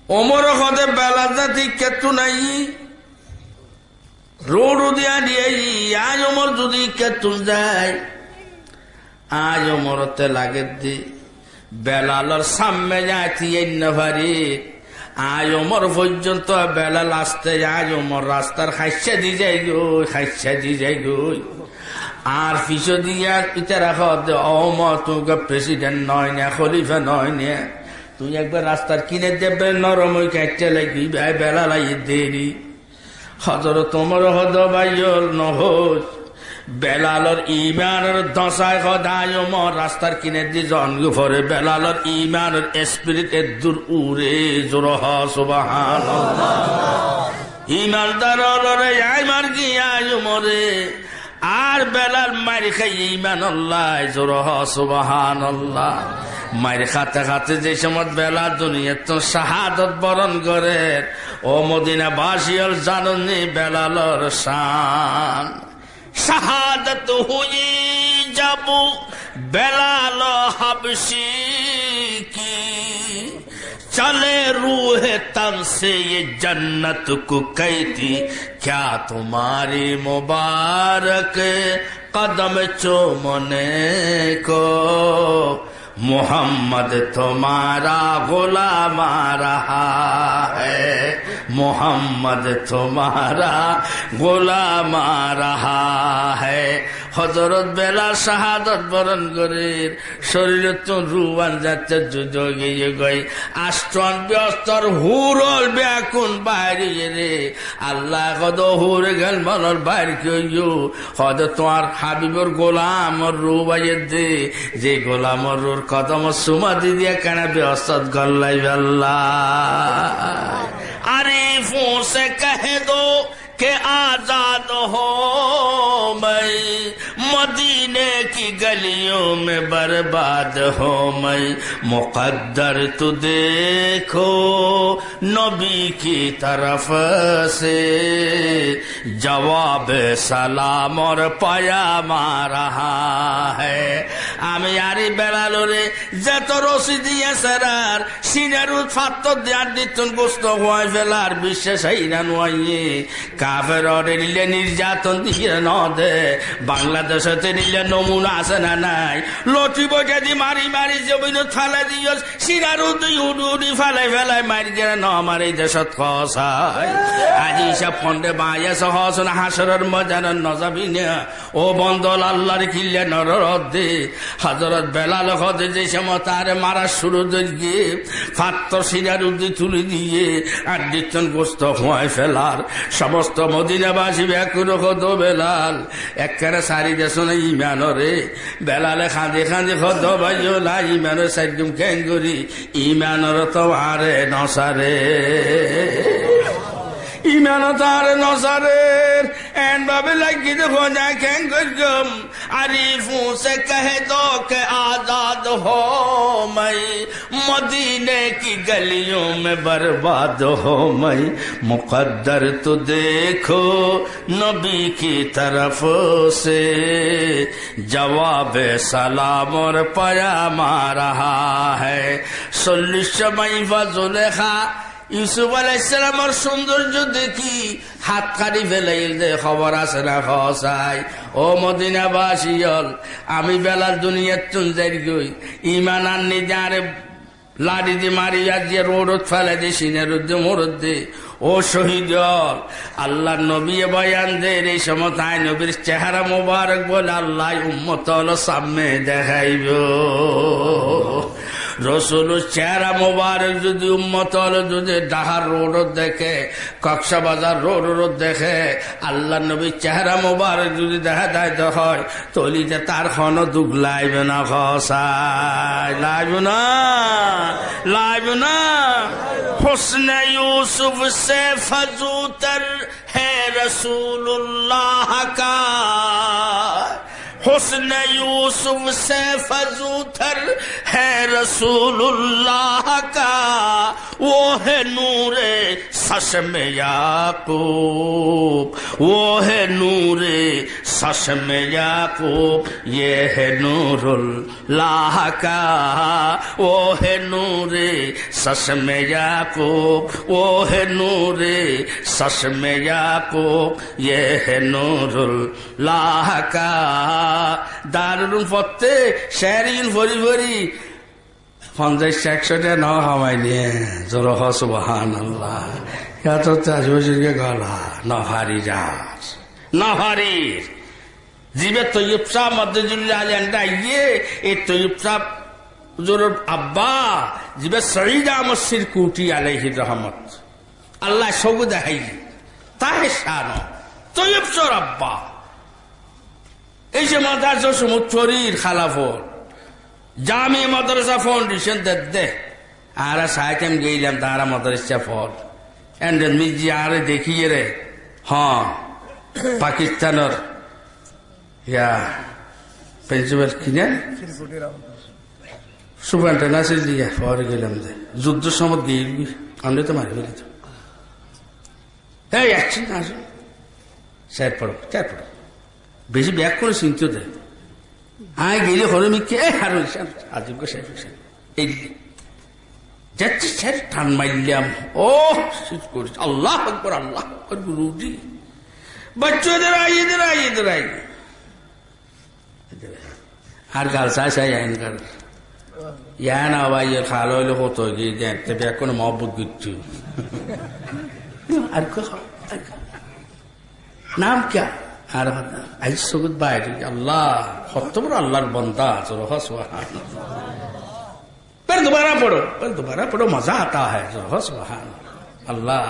ওমর হদে বেলা জাতি কেতু নাই রোড দিয়া দিয়ে আজ ওমর যদি কেতু যায় আজ ওমরতে লাগে দি বেলালর সামনে যাইতি ভারি আজ ওমর পর্যন্ত বেলাল আসতে আজ ওমর রাস্তার খাইসা দি যাই গো আর পিছু দিয়া পিতা রাখা ওমর তুমি প্রেসিডেন্ট নয় না খলিফা নয় না তুই একবার রাস্তার কিনে দেবে নরম ওই কাটতে লাগবি বেলাল দেরি হজরত ওমর হদ ভাইয়র নহস বেলালর ইমানের দশায় সদায় ওমর রাস্তার কিনে দি জন্ম ভরে বেলালর ইমানের স্পিরিট দূর উড়ে জোর সুবহানাল্লাহ ইমানদার রে আইমার গিয়া ওমরে আর বেলাল মারি খাই ইমান আল্লাহ জোর সুবহানাল্লাহ মায়ের খাতে খাতে যে সময় বেলা দুনিয়া তো শাহাদত বরণ করে ও মদিনা বাসিয়াল জাননি বেলালর শান শাহাদত হুই যাব বেলাল হাবশি কি चले रूह तन से ये जन्नत को कहती क्या तुम्हारी मुबारक कदम चूमने को मोहम्मद तुम्हारा गुलाम रहा है मोहम्मद तुम्हारा गुलाम रहा है হযরত বেলাল শাহাদত বরণ করে শরীর তো রুবান যাচ্ছে যুগে গই আষ্টন ব্যস্তর হুরল ব্যাকুন বাইরে রে আল্লাহ কদ হুর গেল মনর বাইর কইও কদ তোমার হাবিবর গোলাম রুবাইয়ে দে যে গোলামর রুর কদম সুমা দিয়া কেন ব্যস্ত গল্লাই আল্লাহ আরিফোं से कह दो के आजाद हो मैं मदीने की गलियों में बर्बाद हो मैं मुकद्दर तू देखो नबी की तरफ से जवाब सलाम और पयाम आ रहा है আমি আরে বেলালরে যত রশি দিয়ে সেরার সিনের উৎপাত দেয়ার দিতুন গোস্ত হওয়ায় ফেলার বিশ্বাস হইনা নয় কাফের নিলে নির্যাতন দিয়ে ন দে বাংলাদেশে নিলে নমুনা আছে না নাই লটি বইটা দি মারি মারি জমিন ফালে দিও সিনার উডি ফালাই ফেলাই মারি গেলে ন আমার এই দেশত খসাই আজি সব ফন্ডে বাইয়া সহস না হাসরের মজান নজাবি না ও বন্দল আল্লাহর কিল্লে নরদ দে হযরত বেলাল হদে যে সময় তারে মারা শুরু দিয়ে ফাত্ত সিনার উদ্দি তুলে দিয়ে আর দিতন গোস্ত হওয়ায় ফেলার সমস্ত মদিনাবাসী ব্যাকুল হদ বেলাল একবারে সারি দেশ না ইমানরে বেলালে খাঁদে খাঁদে হদ ভাইও লা ইমানের সাইডুম কেন করি ইমানর তো আরে নসারে ইমান তার নসারের এন ভাবে লাগি দেখো না কেন করম আরিফোं से कह दो के आजाद हो मैं मदीने की गलियों में बर्बाद हो मैं मुकद्दर तो देखो नबी की तरफ से जवाब सलाम और पयाम आ रहा है 40 मई जुलेखा ইউসুফ আলাইহিস সালামের সৌন্দর্য দেখি হাত কাটি ফেলাইল যে খবর আছে না খসাই ও মদিনাবাসীল আমি বেলাল দুনিয়ার চুন যাই গই ইমান আর নিজারে লাড়ি দিয়ে মারিয়া দিয়ে রোডত ফেলে দিয়ে সিনের উদ্দে মোরদ দে ও শহীদ আল্লাহ নবী বয়ান দে এই সময় তাই নবীর চেহারা মোবারক বলে আল্লাহ উম্মত সামনে দেখাইব রসুল চেহারা মোবারক যদি উম্মত যদি ডাহার রোড দেখে কক্সবাজার রোড দেখে আল্লাহ নবীর চেহারা মোবারক যদি দেখা দেয় হয় তলিতে তার খন দুঃখ লাইবে না খসাই লাইব না হুসনে ইউসুফ से फजूतर है रसूलुल्लाह का हुस्न यूसुफ से फजूतर है रसूलुल्लाह का वो है नूरे सशमे याकूब, वो है नूरे सशमे याकूब, ये है नूरुल्लाह का, वो है नूरे सशमे याकूब, वो है नूरे सशमे याकूब, ये है नूरुल्लाह का। দারুন পড়তে শেরিন ভরি ভরি 50-100 না হামাই নিয়ে জোর সুবহানাল্লাহ। এত তাজবজিকে গলা নহারি যাস নহারির জিবে তৈয়ব সাহ মদ্দুল্লাহ আলিয়ানটা ইয়ে এই তৈয়ব সাহ জোর আব্বা জিবে সঈদ আহমদ সিরকুটি আলাইহির রহমত আল্লাহ সবু দেখাই তাহে শানো তৈয়ব সাহর আব্বা এই যে মাদ্রাসা সমুদ্রের খালাফত জামি মাদ্রাসা ফাউন্ডেশন দে আর সাইকেম গেলাম তারা মাদ্রাসা ফল এন্ড মিজি আরে দেখিয়ে রে হ্যাঁ পাকিস্তানের ইয়া প্রিন্সিপাল কিনে সুপারিনটেন্ডেন্ট নাসির দিয়া পরে গেলাম দে যুদ্ধ সময় গিয়ে আমি তো মারি ফেলি তো এই আসছি না আসুন স্যার পড়ো স্যার পড়ো বেশি ব্যাগ করে চিনতে দেয় আয় গেলে হলো মিকে আরো আজব এই যাচ্ছি স্যার টান মারলাম ও করিস আল্লাহ আকবর আল্লাহ আকবর গুরুজি बच्चों इधर आइए इधर आइए इधर आइए আর গাল চাই আইনকার ইয়া না ভাই খাল হইলে হতো গিয়ে দেখতে ব্যাগ কোনো মহব্বত করছি আর নাম কে আর আজ সগুদ বাইরে আল্লাহ কত বড় আল্লাহর বন্দা फिर दोबारा पढ़ो मजा आता है सुबहान अल्लाह।